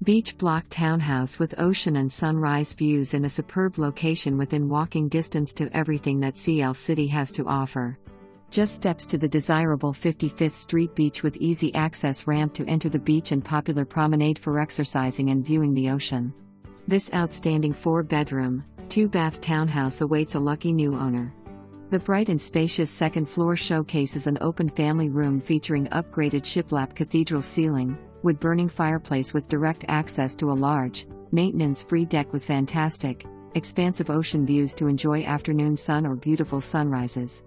Beach block townhouse with ocean and sunrise views in a superb location within walking distance to everything that CL City has to offer. Just steps to the desirable 55th Street beach with easy access ramp to enter the beach and popular promenade for exercising and viewing the ocean. This outstanding 4-bedroom, 2-bath townhouse awaits a lucky new owner. The bright and spacious second floor showcases an open family room featuring upgraded shiplap cathedral ceiling, wood-burning fireplace with direct access to a large, maintenance-free deck with fantastic, expansive ocean views to enjoy afternoon sun or beautiful sunrises.